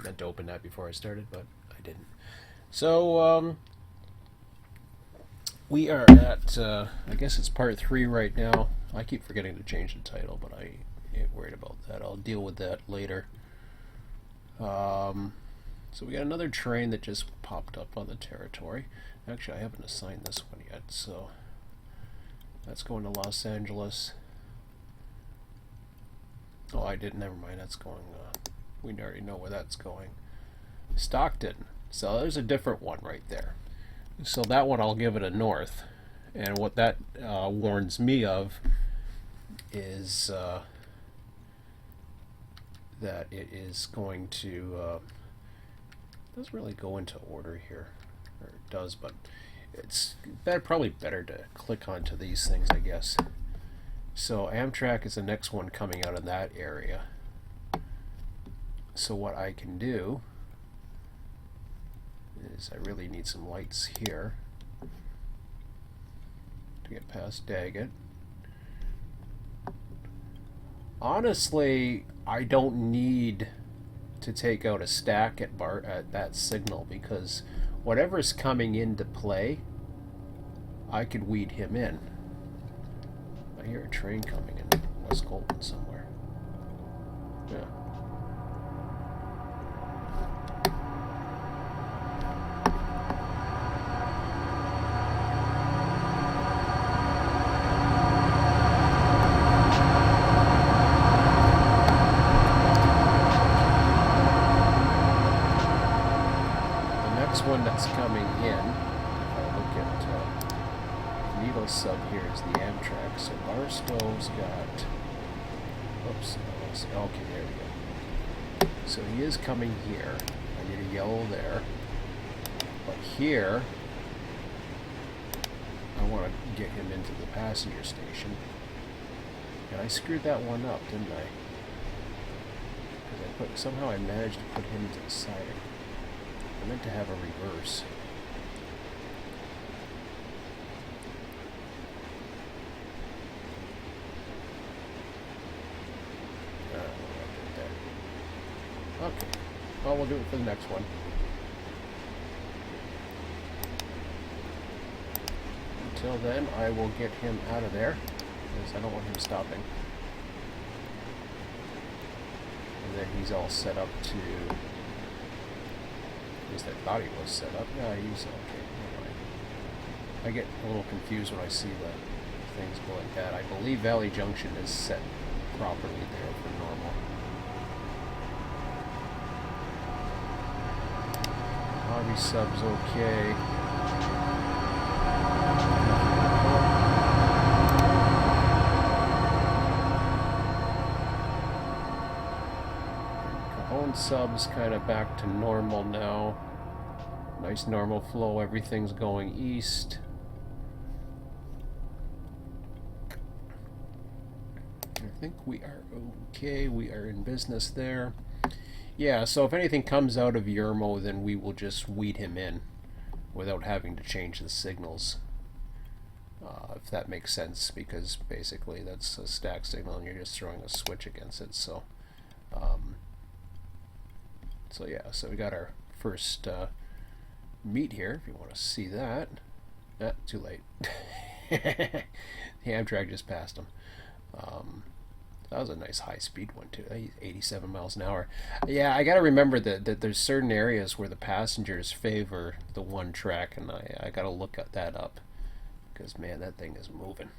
meant to open that before I started, but I didn't. So, we are at, I guess it's part 3 right now. I keep forgetting to change the title, but I ain't worried about that. I'll deal with that later. So we got another train that just popped up on the territory. Actually, I haven't assigned this one yet, so that's going to Los Angeles. Oh, I didn't. Never mind. That's going. We already know where that's going. Stockton. So there's a different one right there. So that one I'll give it a north. And what that warns me of is that it is going to. Doesn't really go into order here, or it does, but it's probably better to click onto these things, I guess. So Amtrak is the next one coming out of that area. So what I can do is I really need some lights here to get past Daggett. Honestly, I don't need to take out a stack at that signal, because whatever's coming into play, I could weed him in. I hear a train coming in West Colton somewhere. Yeah. One that's coming in, if I look at needle sub here, is the Amtrak. So Barstow's got, oops, okay, there we go. So he is coming here. I need a yellow there, but here I want to get him into the passenger station, and I screwed that one up, didn't I? Because somehow I managed to put him to the siding. I meant to have a reverse. Okay. Well, we'll do it for the next one. Until then, I will get him out of there, because I don't want him stopping. And then he's all set up to... At least I thought he was set up. Yeah, he's okay. Anyway, I get a little confused when I see the things go like that. I believe Valley Junction is set properly there for normal. Hobby sub's okay. Sub's kind of back to normal now. Nice normal flow, everything's going east. I think we are okay, we are in business there. Yeah, so if anything comes out of Yermo, then we will just weed him in without having to change the signals. If that makes sense, because basically that's a stack signal and you're just throwing a switch against it. So so yeah, so we got our first meet here, if you want to see that. Too late. The Amtrak just passed him. That was a nice high-speed one, too. He's 87 miles an hour. Yeah, I got to remember that there's certain areas where the passengers favor the one track, and I got to look at that up, because, man, that thing is moving.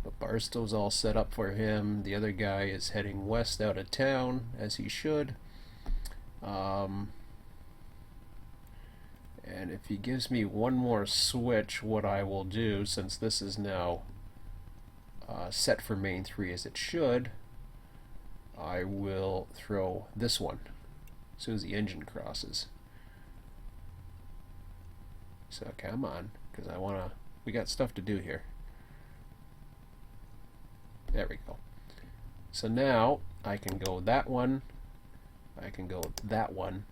But Barstow's all set up for him. The other guy is heading west out of town, as he should. And if he gives me one more switch, what I will do, since this is now set for main 3 as it should, I will throw this one as soon as the engine crosses. So come on, because we got stuff to do here. There we go. So now I can go that one, I can go that one,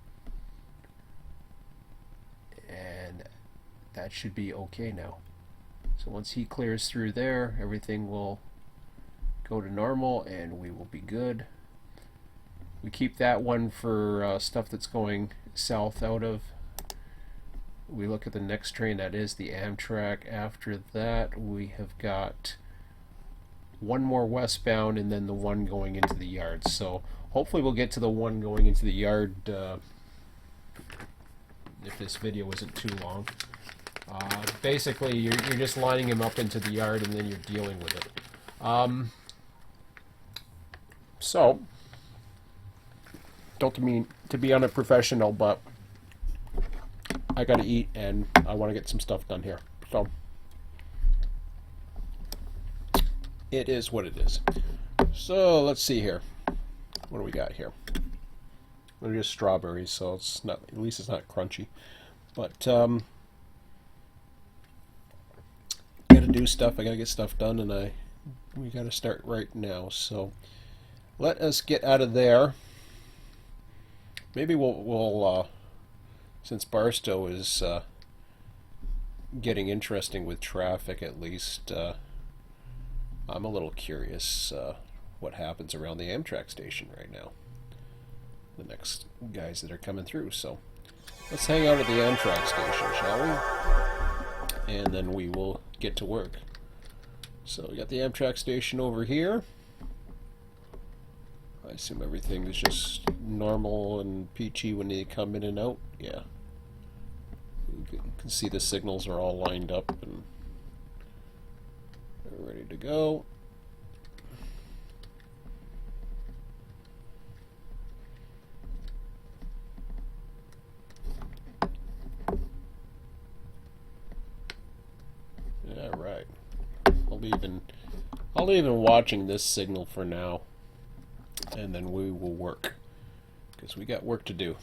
and that should be okay now. So once he clears through there, everything will go to normal and we will be good. We keep that one for stuff that's going south out of. We look at the next train, that is the Amtrak. After that, we have got one more westbound and then the one going into the yard. So hopefully we'll get to the one going into the yard if this video isn't too long. Basically, you're just lining him up into the yard and then you're dealing with it. So, don't mean to be unprofessional, but I gotta eat and I want to get some stuff done here. So, it is what it is. So, let's see here. What do we got here? They're just strawberries, so it's not, at least it's not crunchy. But, gotta do stuff. I gotta get stuff done, and we gotta start right now. So, let us get out of there. Maybe we'll since Barstow is getting interesting with traffic, at least, I'm a little curious what happens around the Amtrak station right now. The next guys that are coming through. So let's hang out at the Amtrak station, shall we? And then we will get to work. So we got the Amtrak station over here. I assume everything is just normal and peachy when they come in and out. Yeah. You can see the signals are all lined up and they're ready to go. All right. I'll leave watching this signal for now, and then we will work because we got work to do.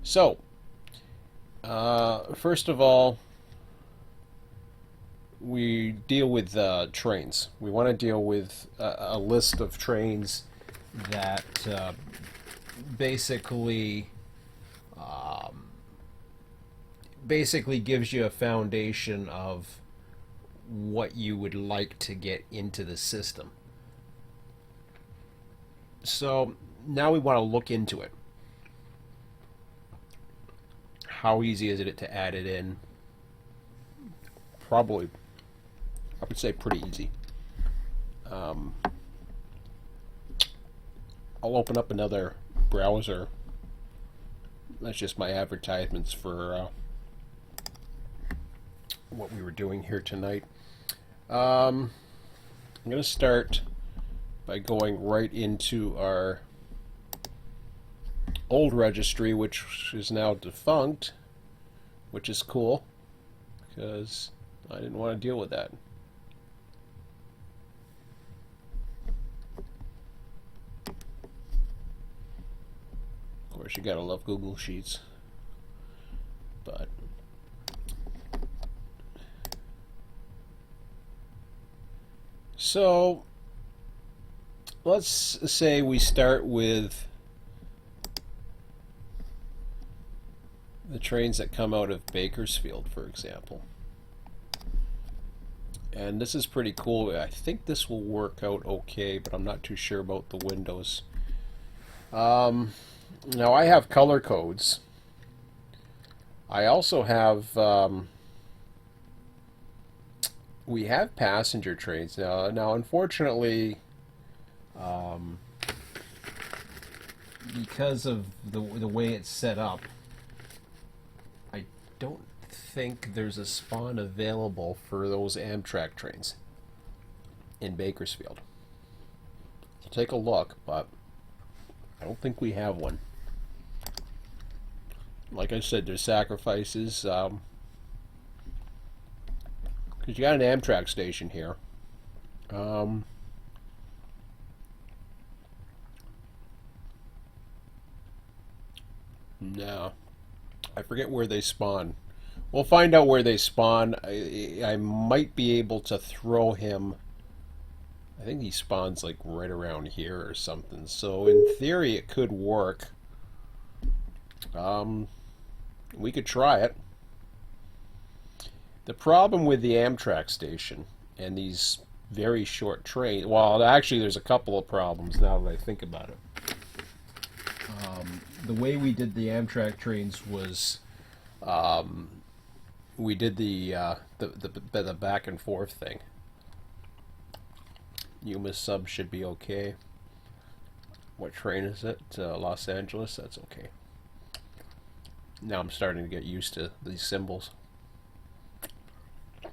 So, first of all, we deal with trains. We want to deal with a list of trains that basically gives you a foundation of what you would like to get into the system. So now we want to look into it. How easy is it to add it in? Probably, I would say pretty easy. I'll open up another browser. That's just my advertisements for what we were doing here tonight. I'm going to start by going right into our old registry, which is now defunct, which is cool because I didn't want to deal with that. Of course, you gotta love Google Sheets, but so let's say we start with the trains that come out of Bakersfield, for example. And this is pretty cool. I think this will work out okay, but I'm not too sure about the windows. Now I have color codes. I also have we have passenger trains now. Now, unfortunately, because of the way it's set up, I don't think there's a spawn available for those Amtrak trains in Bakersfield. I'll take a look, but I don't think we have one. Like I said, there's sacrifices. Because you got an Amtrak station here. No. I forget where they spawn. We'll find out where they spawn. I might be able to throw him. I think he spawns like right around here or something. So in theory it could work. We could try it. The problem with the Amtrak station and these very short trains, well, actually there's a couple of problems now that I think about it. The way we did the Amtrak trains was we did the back and forth thing. UMA sub should be okay. What train is it? Los Angeles? That's okay. Now I'm starting to get used to these symbols. As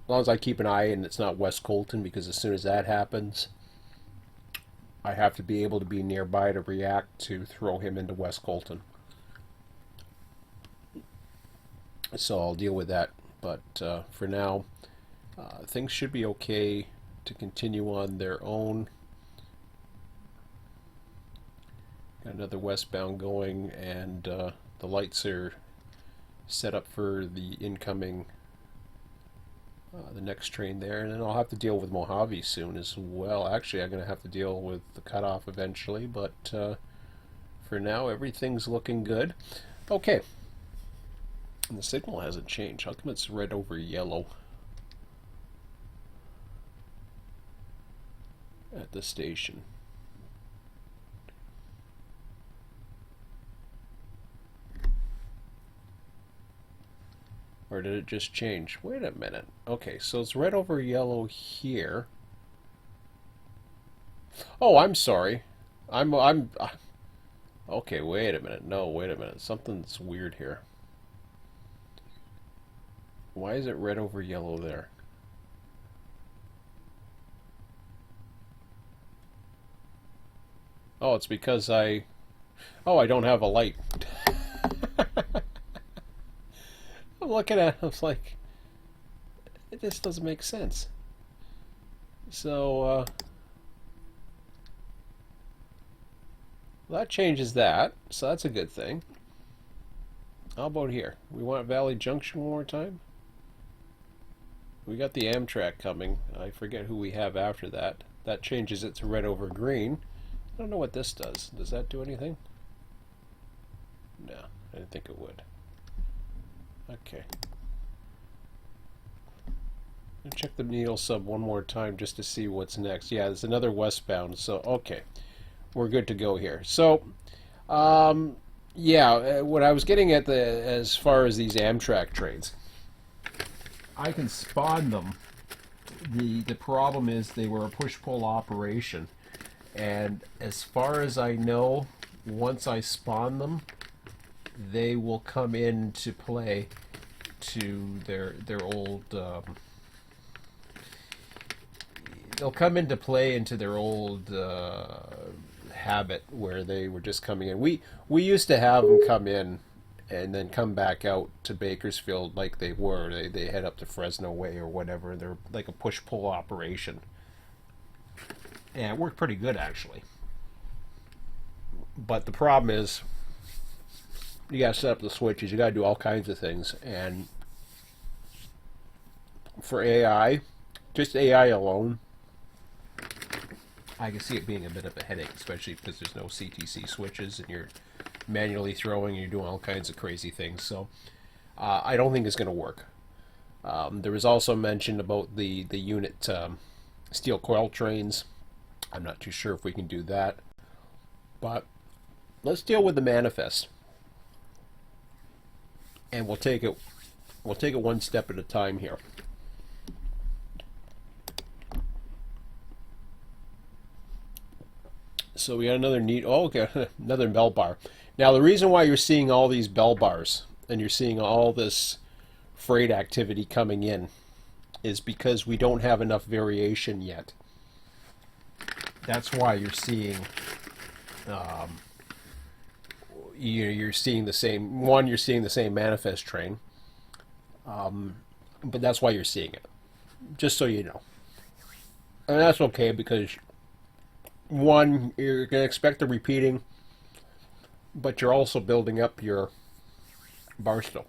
long as I keep an eye and it's not West Colton, because as soon as that happens, I have to be able to be nearby to react to throw him into West Colton. So I'll deal with that. But for now, things should be okay to continue on their own. Got another westbound going, and the lights are set up for the incoming, the next train there. And then I'll have to deal with Mojave soon as well. Actually, I'm going to have to deal with the cutoff eventually, but for now, everything's looking good. Okay. And the signal hasn't changed. How come it's red over yellow at the station? Or did it just change? Wait a minute. Okay, so it's red over yellow here. Oh, I'm sorry. Okay, wait a minute. No, wait a minute. Something's weird here. Why is it red over yellow there? Oh, it's because I don't have a light. I'm looking at it, I was like, it just doesn't make sense. So, that changes that, so that's a good thing. How about here? We want Valley Junction one more time? We got the Amtrak coming. I forget who we have after that. That changes it to red over green. I don't know what this does. Does that do anything? No, I didn't think it would. Okay. I'll check the needle sub one more time just to see what's next. Yeah, there's another westbound, so okay. We're good to go here. So, yeah, what I was getting at as far as these Amtrak trains, I can spawn them. The problem is they were a push-pull operation, and as far as I know, once I spawn them, they will come into play to their old. They'll come into play into their old habit where they were just coming in. We used to have them come in and then come back out to Bakersfield like they were. They head up to Fresno way or whatever. They're like a push-pull operation. And it worked pretty good, actually. But the problem is, you got to set up the switches. You got to do all kinds of things. And for AI, just AI alone, I can see it being a bit of a headache, especially because there's no CTC switches and you're manually throwing and you're doing all kinds of crazy things. So I don't think it's going to work. There was also mention about the unit steel coil trains. I'm not too sure if we can do that. But let's deal with the manifest. And we'll take it one step at a time here. So we got another another bell bar. Now the reason why you're seeing all these bell bars and you're seeing all this freight activity coming in is because we don't have enough variation yet. That's why you're seeing you're seeing the same you're seeing the same manifest train, but that's why you're seeing it, just so you know. And that's okay, because one, you're going to expect the repeating, but you're also building up your bar still.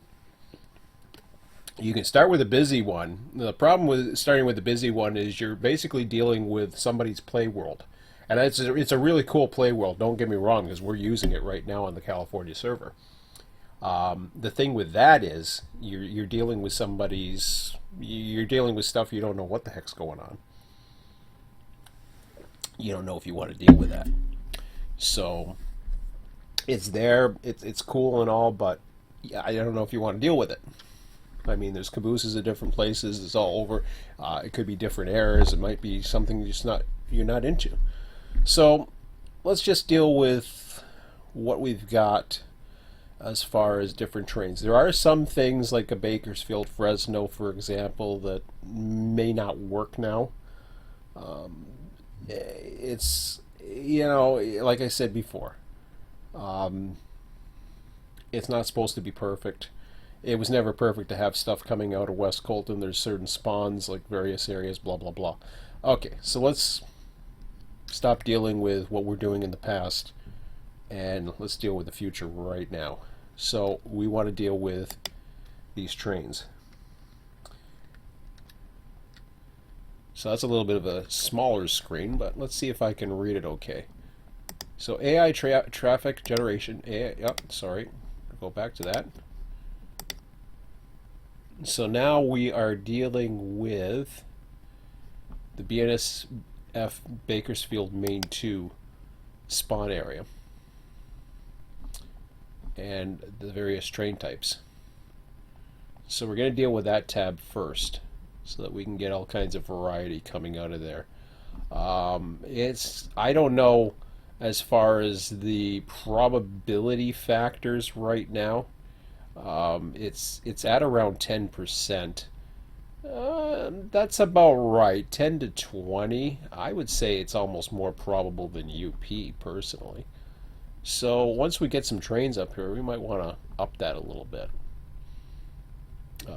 You can start with a busy one. The problem with starting with the busy one is you're basically dealing with somebody's play world. And it's a really cool play world, don't get me wrong, because we're using it right now on the California server. The thing with that is you're dealing with you're dealing with stuff you don't know what the heck's going on. you don't know if you want to deal with that. So it's there, it's cool and all, but yeah, I don't know if you want to deal with it. I mean, there's cabooses at different places. It's all over. It could be different errors. It might be something you're not into. So let's just deal with what we've got as far as different trains. There are some things like a Bakersfield Fresno, for example, that may not work now. It's, you know, like I said before, it's not supposed to be perfect. It was never perfect to have stuff coming out of West Colton. There's certain spawns, like various areas, blah, blah, blah. Okay, so let's stop dealing with what we're doing in the past and let's deal with the future right now. So we want to deal with these trains. So that's a little bit of a smaller screen, but let's see if I can read it okay. So AI traffic generation, AI, sorry, go back to that. So now we are dealing with the BNSF Bakersfield Main 2 spawn area and the various train types. So we're going to deal with that tab first so that we can get all kinds of variety coming out of there. I don't know as far as the probability factors right now. It's at around 10%. That's about right. 10 to 20. I would say it's almost more probable than UP personally. So once we get some trains up here, we might want to up that a little bit.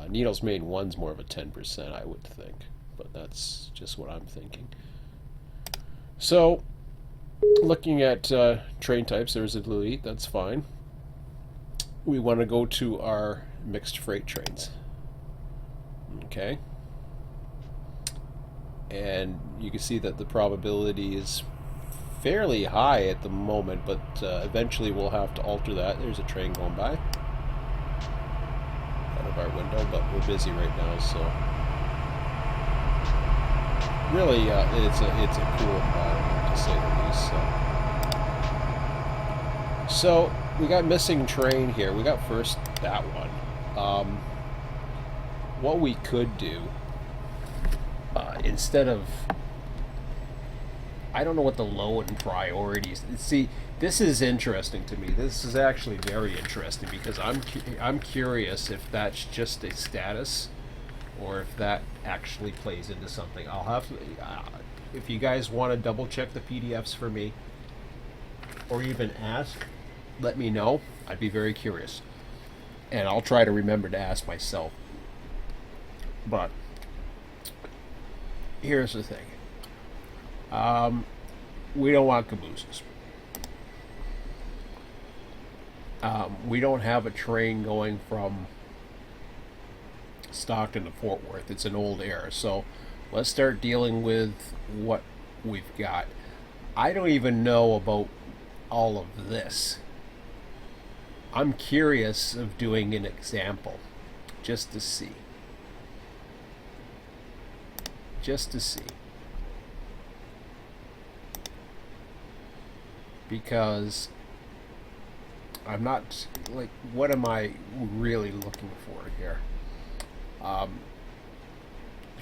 Needles Main 1's more of a 10%, I would think, but that's just what I'm thinking. So looking at train types, there's a delete, that's fine. We want to go to our mixed freight trains. Okay. And you can see that the probability is fairly high at the moment, but eventually we'll have to alter that. There's a train going by out of our window, but we're busy right now, so really it's a cool environment to say the least. So we got missing train here. We got first that one. What we could do, instead of, I don't know what the low in priorities. See, this is interesting to me. This is actually very interesting because I'm curious if that's just a status or if that actually plays into something. I'll have to, if you guys want to double check the PDFs for me or even ask, let me know. I'd be very curious. And I'll try to remember to ask myself. But here's the thing. We don't want cabooses. We don't have a train going from Stockton to Fort Worth. It's an old era. So let's start dealing with what we've got. I don't even know about all of this. I'm curious of doing an example just to see. Just to see. Because I'm not, like, what am I really looking for here?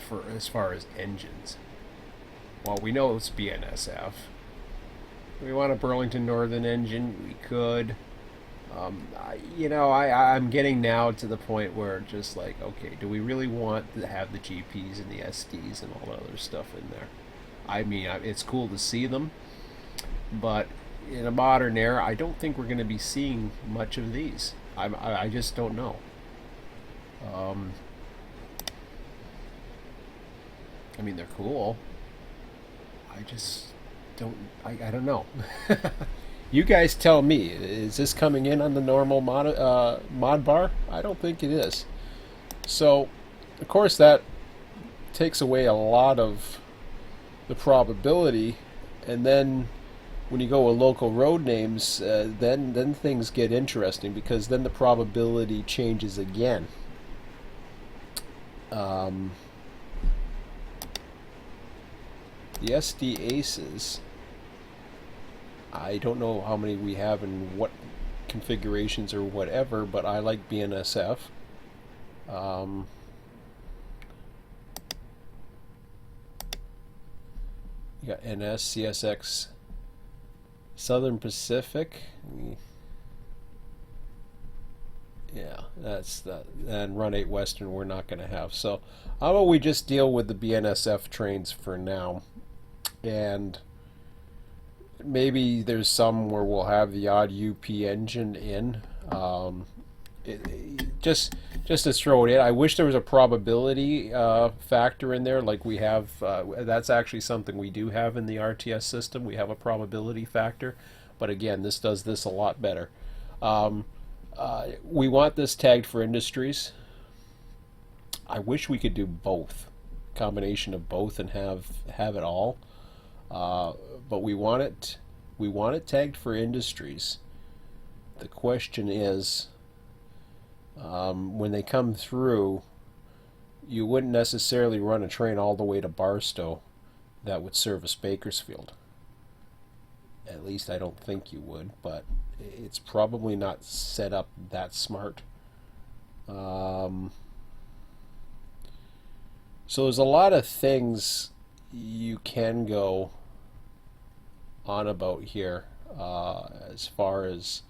For as far as engines. Well, we know it's BNSF. We want a Burlington Northern engine. We could. I'm getting now to the point where just like, okay, do we really want to have the GPs and the SDs and all that other stuff in there? I mean, it's cool to see them, but in a modern era, I don't think we're going to be seeing much of these. I just don't know. I mean, they're cool. I just don't. I don't know. You guys tell me, is this coming in on the normal mod bar? I don't think it is. So, of course, that takes away a lot of the probability, and then when you go with local road names, then things get interesting because then the probability changes again. The SD Aces I don't know how many we have and what configurations or whatever, but I like BNSF. Um, you got NS, CSX, Southern Pacific. Yeah, that's that. And Run8 Western we're not going to have. So how about we just deal with the BNSF trains for now, and maybe there's some where we'll have the odd UP engine in. Just to throw it in, I wish there was a probability factor in there, like we have. That's actually something we do have in the RTS system. We have a probability factor, but again, this does this a lot better. Um, we want this tagged for industries. I wish we could do both, combination of both, and have it all. Uh, but we want it tagged for industries. The question is, when they come through, you wouldn't necessarily run a train all the way to Barstow that would service Bakersfield. At least I don't think you would, but it's probably not set up that smart. Um, so there's a lot of things you can go on about here, as far as,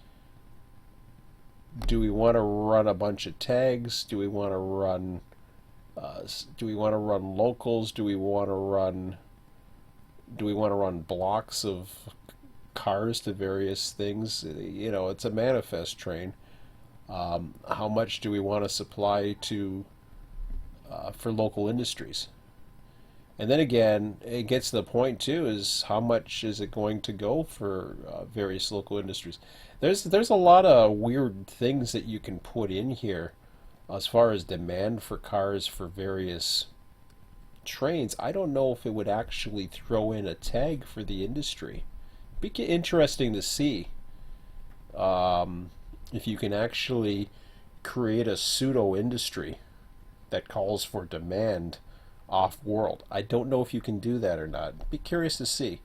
do we want to run a bunch of tags? Do we want to run locals? Do we want to run blocks of cars to various things? It's a manifest train. How much do we want to supply to for local industries? And then again, it gets to the point too, is how much is it going to go for various local industries? There's a lot of weird things that you can put in here as far as demand for cars for various trains. I don't know if it would actually throw in a tag for the industry. Be interesting to see if you can actually create a pseudo industry that calls for demand off world. I don't know if you can do that or not. Be curious to see.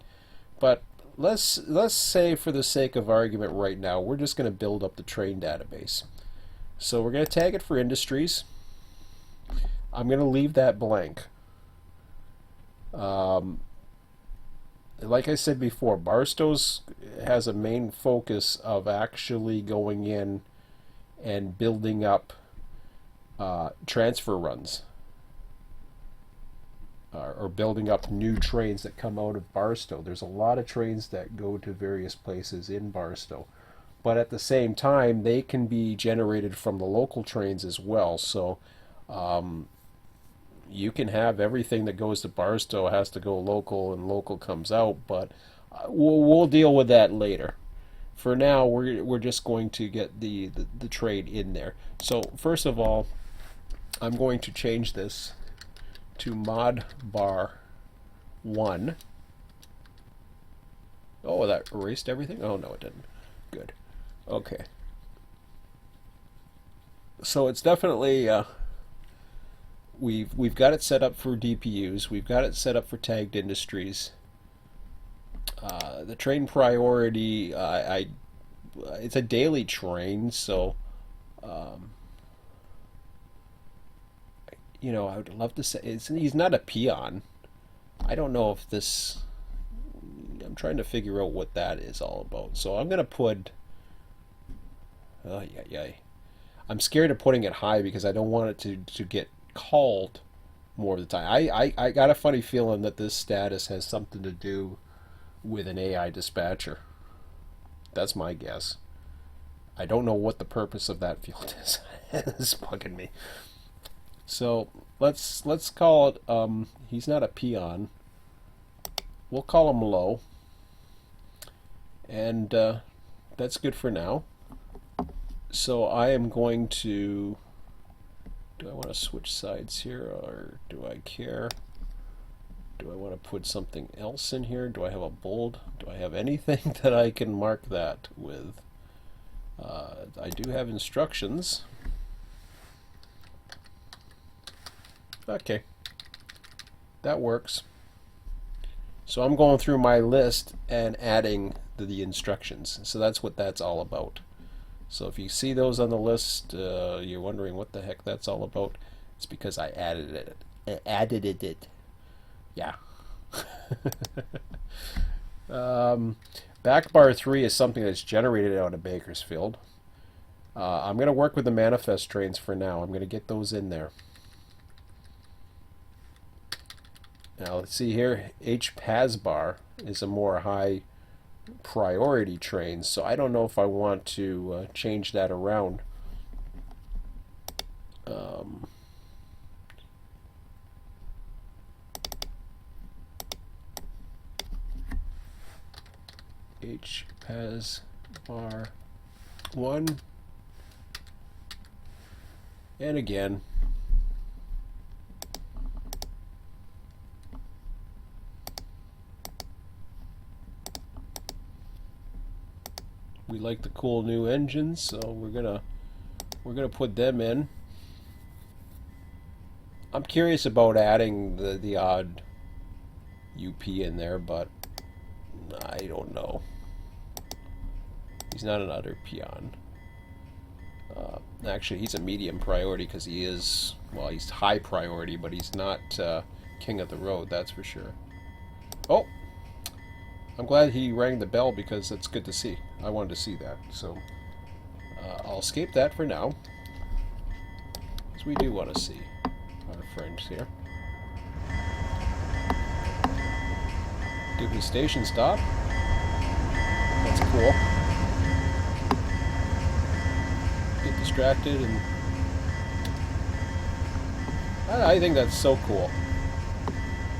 But let's say, for the sake of argument right now, we're just going to build up the train database. So we're going to tag it for industries. I'm going to leave that blank. Like I said before, Barstow's has a main focus of actually going in and building up transfer runs, or building up new trains that come out of Barstow. There's a lot of trains that go to various places in Barstow, but at the same time, they can be generated from the local trains as well. So you can have everything that goes to Barstow has to go local, and local comes out, but we'll deal with that later. For now, we're just going to get the train in there. So first of all, I'm going to change this to mod bar 1. Oh, that erased everything? Oh, no, it didn't. Good. Okay. So it's definitely, we've got it set up for DPUs. We've got it set up for tagged industries. The train priority, it's a daily train, so I would love to say he's not a peon. I don't know if this. I'm trying to figure out what that is all about. So I'm gonna put. Oh yeah. I'm scared of putting it high because I don't want it to get called more of the time. I got a funny feeling that this status has something to do with an AI dispatcher. That's my guess. I don't know what the purpose of that field is. It's bugging me. So let's call it. He's not a peon. We'll call him low, and that's good for now. So I am going to. Do I want to switch sides here, or do I care? Do I want to put something else in here? Do I have a bold? Do I have anything that I can mark that with? I do have instructions. Okay, that works. So I'm going through my list and adding the instructions. So that's what that's all about. So if you see those on the list, you're wondering what the heck that's all about. It's because I added it. Yeah. Back bar 3 is something that's generated out of Bakersfield. I'm going to work with the manifest trains for now. I'm going to get those in there. Now let's see here. HPAS bar is a more high priority train, so I don't know if I want to change that around. HPAS bar 1, and again we like the cool new engines, so we're gonna put them in. I'm curious about adding the odd UP in there, but I don't know. He's not an utter peon. Actually, he's a medium priority because he is, well, he's high priority, but he's not king of the road, that's for sure. Oh! I'm glad he rang the bell because it's good to see. I wanted to see that, so I'll escape that for now. Because we do want to see our friends here. Did we station stop? That's cool. Get distracted and... I think that's so cool.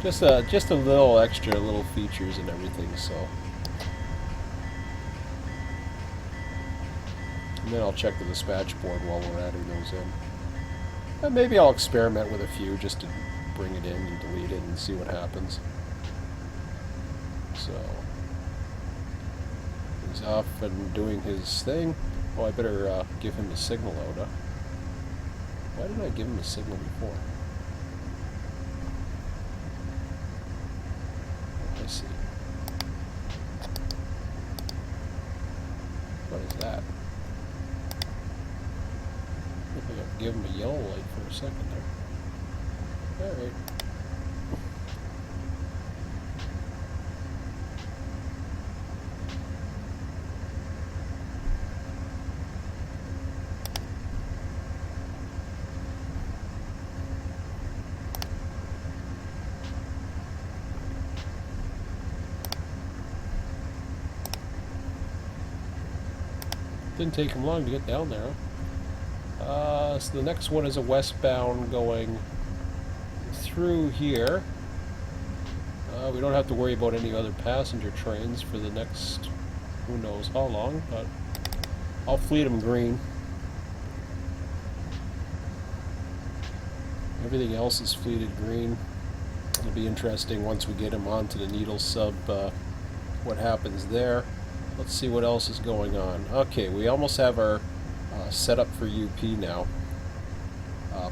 Just a little extra little features and everything, so. And then I'll check the dispatch board while we're adding those in. And maybe I'll experiment with a few just to bring it in and delete it and see what happens. So he's off and doing his thing. Oh, I better give him a signal out, huh? Why didn't I give him a signal before? I see. What is that? I think I'll give him a yellow light for a second there. Alright. Didn't take him long to get down there. So the next one is a westbound going through here. We don't have to worry about any other passenger trains for the next, who knows how long, but I'll fleet them green. Everything else is fleeted green. It'll be interesting once we get them onto the needle sub, what happens there. Let's see what else is going on. Okay, we almost have our setup for UP now.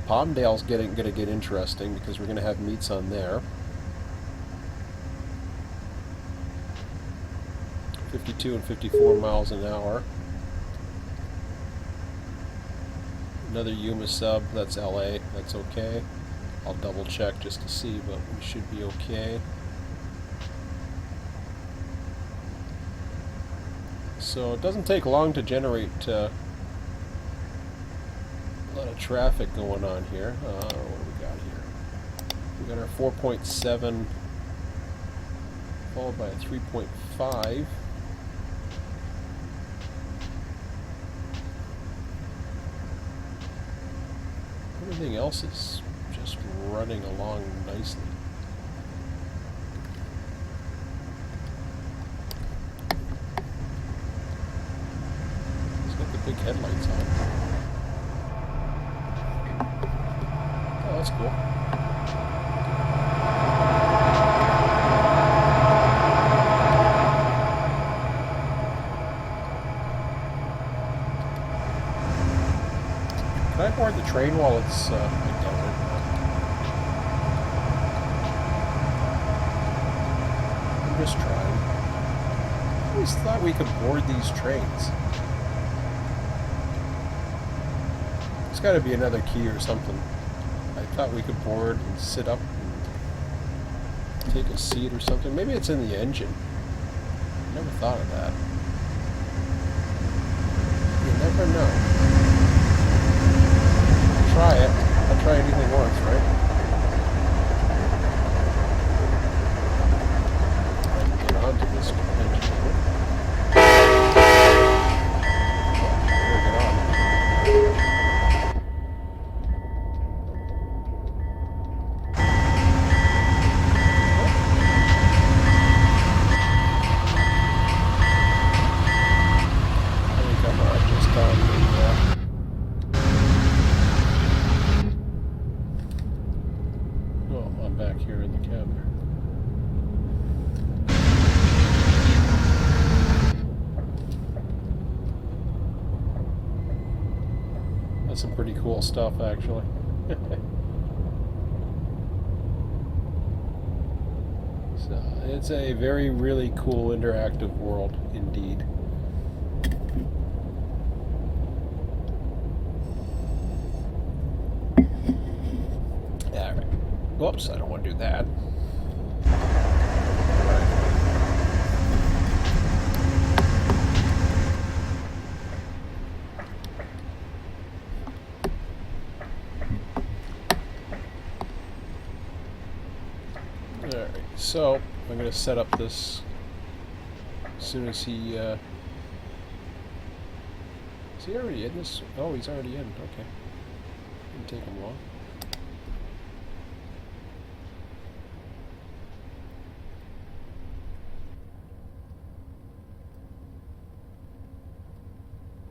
Palmdale's going to get interesting because we're going to have meets on there. 52 and 54 miles an hour. Another Yuma sub, that's LA, that's okay. I'll double check just to see, but we should be okay. So it doesn't take long to generate a lot of traffic going on here. What do we got here? We got our 4.7 followed by a 3.5. Everything else is just running along nicely. Big headlights on. Oh, that's cool. Can I board the train while it's I doubt it. I'm just trying. always thought we could board these trains. There's got to be another key or something. I thought we could board and sit up and take a seat or something. Maybe it's in the engine. Never thought of that. You never know. Try it. I'll try anything once, right? I can get onto this engine. Get on. Some pretty cool stuff, actually. So it's a very, really cool interactive world indeed. Alright. Whoops, I don't want to do that. So, I'm going to set up this as soon as he, is he already in this? Oh, he's already in, okay. Didn't take him long.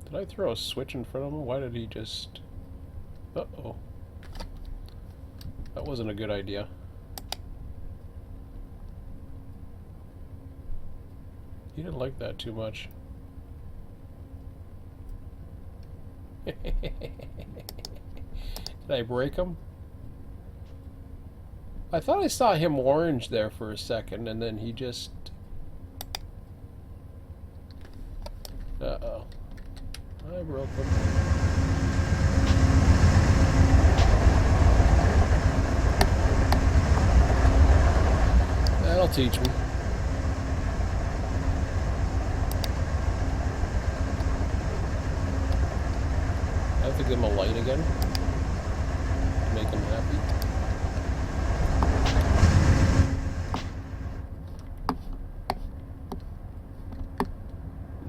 Did I throw a switch in front of him? Why did he just... Uh-oh. That wasn't a good idea. He didn't like that too much. Did I break him? I thought I saw him orange there for a second, and then he just... Uh-oh. I broke him. That'll teach me. I have to give him a light again. Make him happy.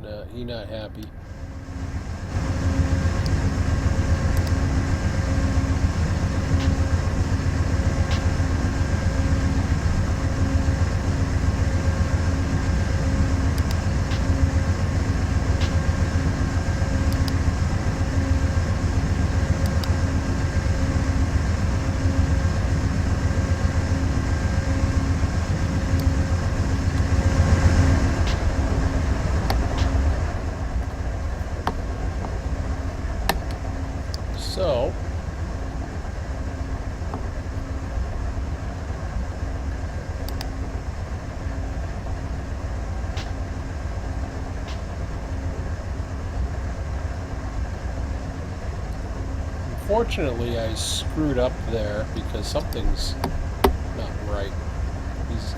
Nah, he not happy. So, unfortunately I screwed up there because something's not right.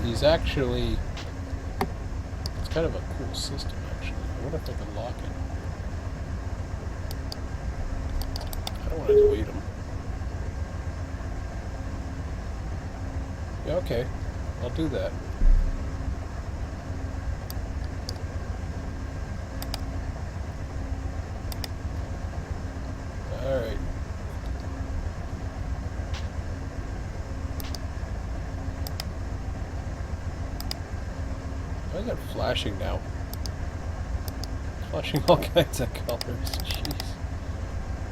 He's actually, it's kind of a cool system actually. I wonder if I can lock it. I don't want to delete them. Yeah, okay. I'll do that. Alright. Why is that flashing now? Flashing all kinds of colors. Jeez.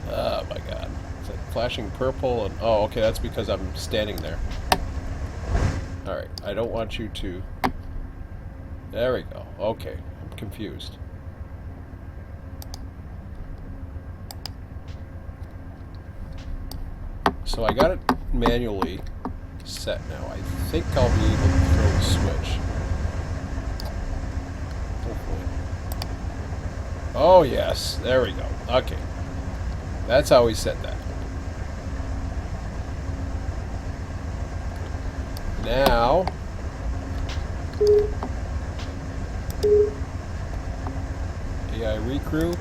Oh my god. Is that flashing purple? And oh, okay, that's because I'm standing there. Alright, I don't want you to... There we go. Okay, I'm confused. So I got it manually set now. I think I'll be able to throw the switch. Hopefully. Oh yes, there we go. Okay. That's how we set that. Now AI recrew.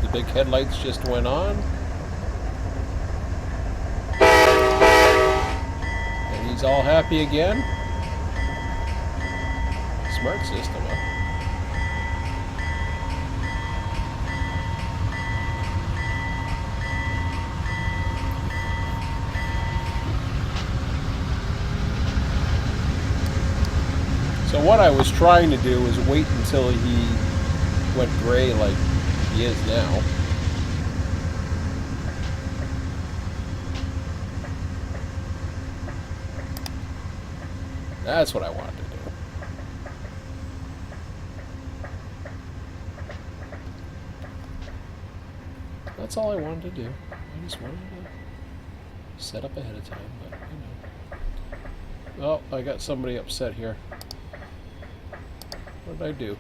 The big headlights just went on. And he's all happy again. Smart system, huh? So what I was trying to do was wait until he went gray like he is now. That's what I wanted to do. That's all I wanted to do. I just wanted to set up ahead of time, but you know. Oh, I got somebody upset here. What did I do?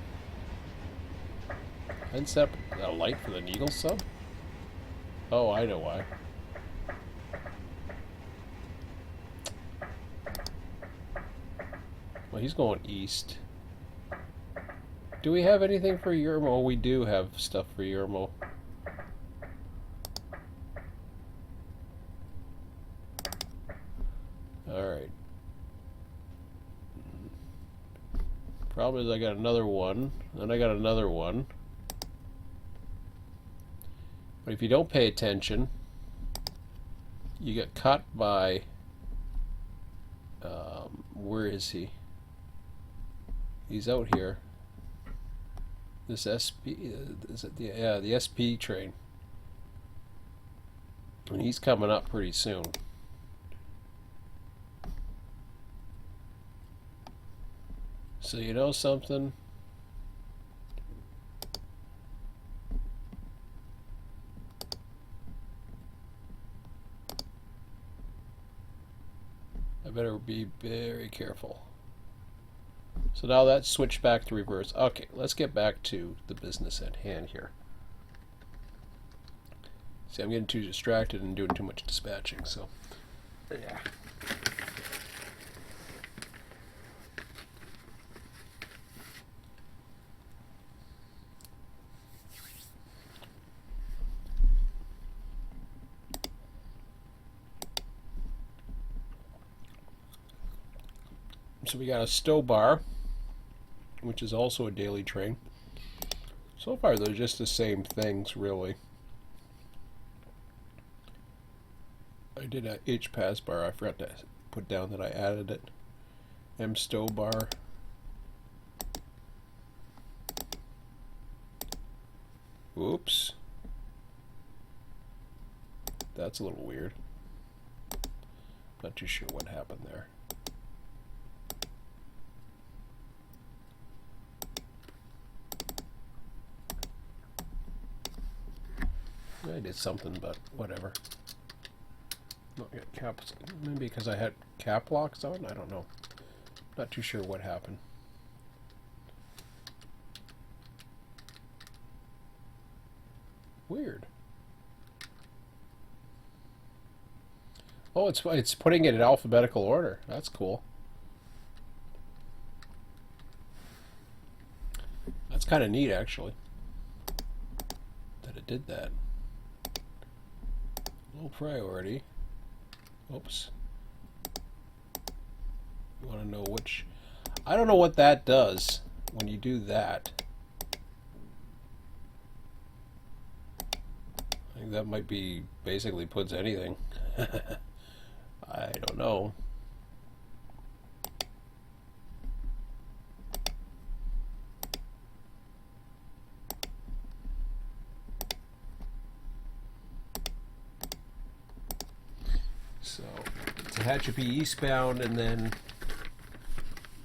I didn't set up a light for the needle sub? Oh, I know why. Well, he's going east. Do we have anything for Yermo? We do have stuff for Yermo. Alright. Problem is I got another one, then I got another one. But if you don't pay attention, you get caught by... where is he? He's out here. This SP... is it the SP train. And he's coming up pretty soon. So you know something? I better be very careful. So now that's switched back to reverse. Okay, let's get back to the business at hand here. See, I'm getting too distracted and doing too much dispatching, so yeah. So we got a stow bar, which is also a daily train. So far they're just the same things, really. I did a H pass bar. I forgot to put down that I added it. M stow bar. Oops. That's a little weird. Not too sure what happened there. I did something, but whatever. Not get caps. Maybe because I had cap locks on? I don't know. Not too sure what happened. Weird. Oh, it's putting it in alphabetical order. That's cool. That's kind of neat, actually, that it did that. Low priority. Oops. You want to know which... I don't know what that does when you do that. I think that might be basically puts anything. I don't know. So Tehachapi eastbound, and then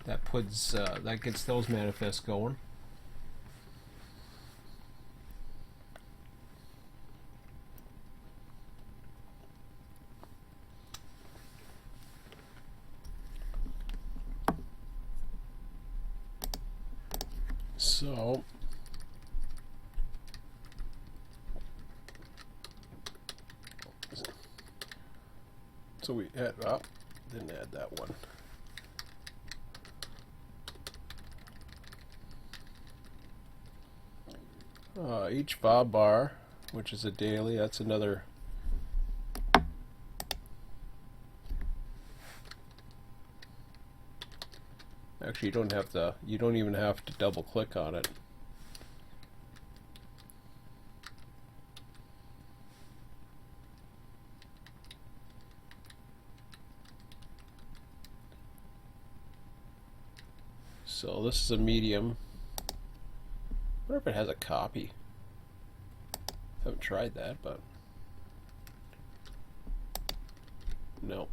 that puts that gets those manifests going. So we add up, didn't add that one. Each fob bar, which is a daily, that's another. Actually, you don't have to. You don't even have to double click on it. So this is a medium. I wonder if it has a copy. Haven't tried that, but no.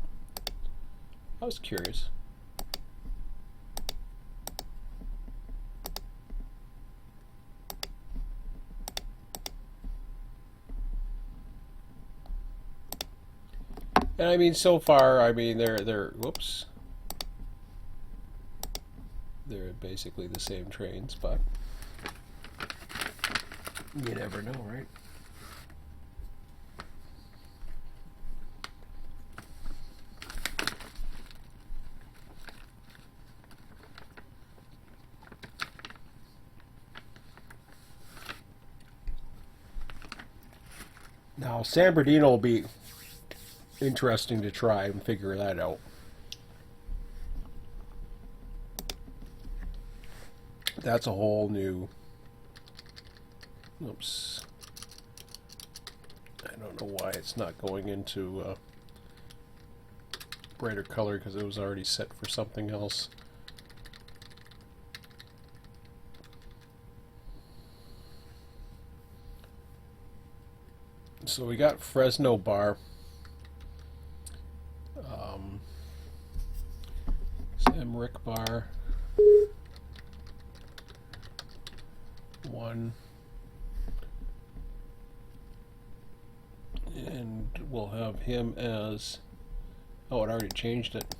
I was curious. And I mean, so far, I mean, they're whoops. They're basically the same trains, but you never know, right? Now, San Bernardino will be interesting to try and figure that out. That's a whole new. Oops. I don't know why it's not going into brighter color, because it was already set for something else. So we got Fresno bar. Emmerich bar. 1. And we'll have him as, oh, it already changed it.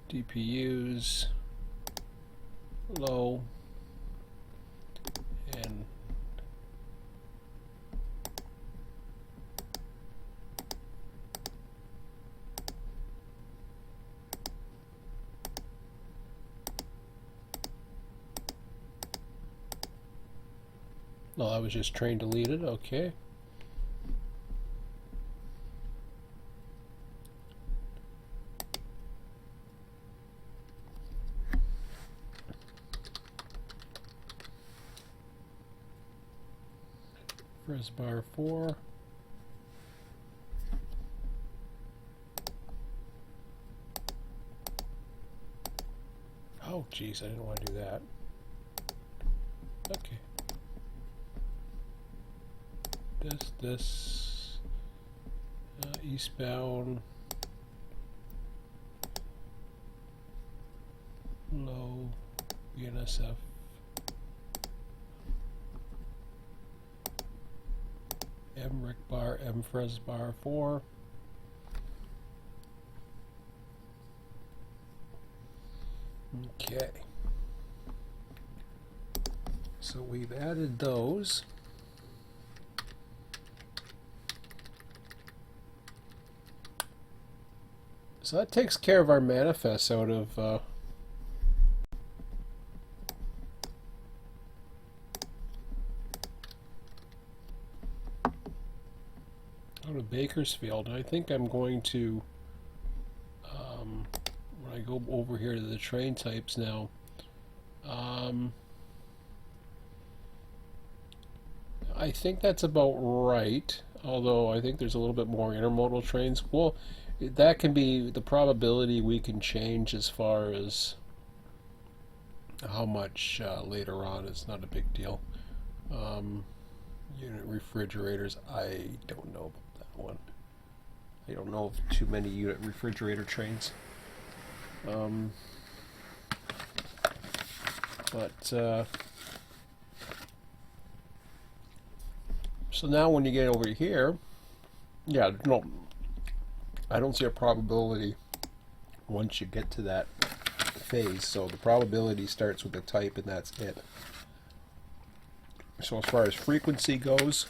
DPUs low, and no, I was just train deleted. Okay. Press bar 4. Oh, geez, I didn't want to do that. Okay. This eastbound low BNSF Emmerich bar Fres bar 4. Okay, so we've added those. So that takes care of our manifests out of Bakersfield. And I think I'm going to when I go over here to the train types now, I think that's about right, although I think there's a little bit more intermodal trains. Well, that can be the probability we can change as far as how much later on. It's not a big deal. Unit refrigerators, I don't know about that one. I don't know of too many unit refrigerator trains. So now when you get over here, yeah, no, I don't see a probability once you get to that phase, so the probability starts with the type and that's it. So as far as frequency goes,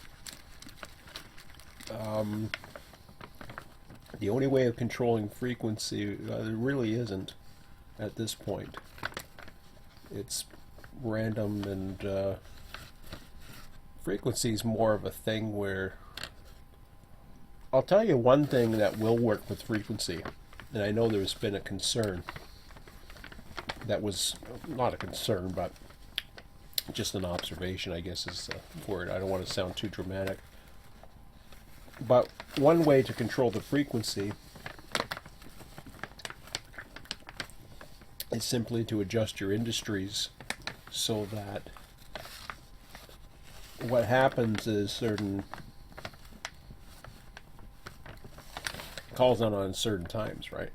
the only way of controlling frequency, there really isn't at this point. It's random, and frequency is more of a thing where, I'll tell you one thing that will work with frequency, and I know there's been a concern that was not a concern, but just an observation, I guess is the word. I don't want to sound too dramatic. But one way to control the frequency is simply to adjust your industries so that what happens is certain calls on certain times, right?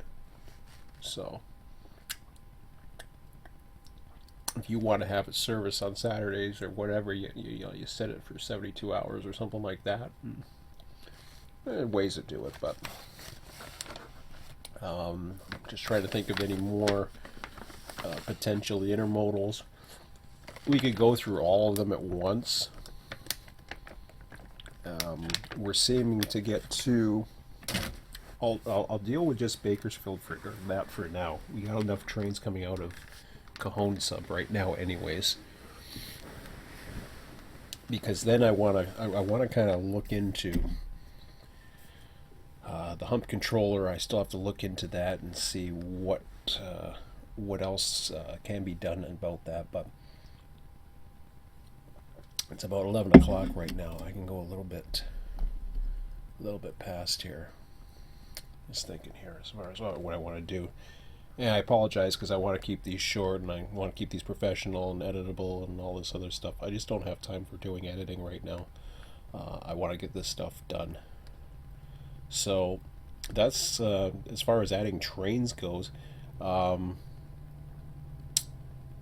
So if you want to have a service on Saturdays or whatever, you set it for 72 hours or something like that. Ways to do it, but just trying to think of any more potential intermodals. We could go through all of them at once. We're seeming to get to. I'll deal with just Bakersfield for that for now. We got enough trains coming out of Cajon Sub right now, anyways. Because then I want to kind of look into the hump controller. I still have to look into that and see what else can be done about that. But it's about 11 o'clock right now. I can go a little bit past here. Just thinking here as far as what I want to do. Yeah, I apologize because I want to keep these short and I want to keep these professional and editable and all this other stuff. I just don't have time for doing editing right now. I want to get this stuff done. So that's as far as adding trains goes.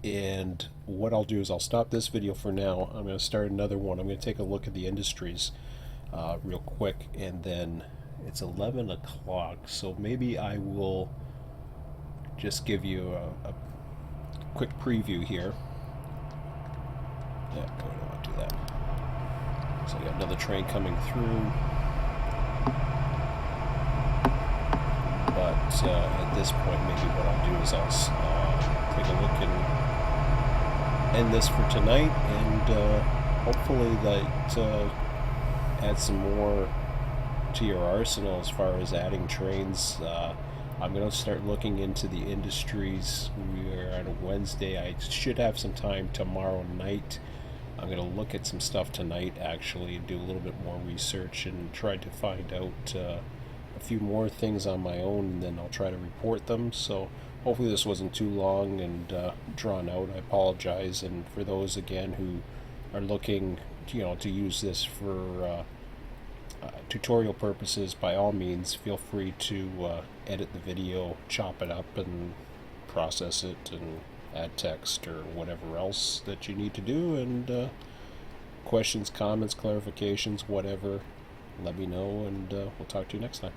And what I'll do is I'll stop this video for now. I'm going to start another one. I'm going to take a look at the industries real quick, and then it's 11 o'clock, so maybe I will just give you a quick preview here. Yeah, I don't want to do that. So I got another train coming through. But at this point, maybe what I'll do is I'll take a look and end this for tonight, and hopefully that adds some more to your arsenal as far as adding trains. I'm going to start looking into the industries. We are on a Wednesday. I should have some time tomorrow night. I'm going to look at some stuff tonight, actually, and do a little bit more research and try to find out a few more things on my own, and then I'll try to report them. So hopefully this wasn't too long and drawn out. I apologize, and for those again who are looking, to use this for tutorial purposes, by all means feel free to edit the video, chop it up and process it and add text or whatever else that you need to do, and questions, comments, clarifications, whatever, let me know, and we'll talk to you next time.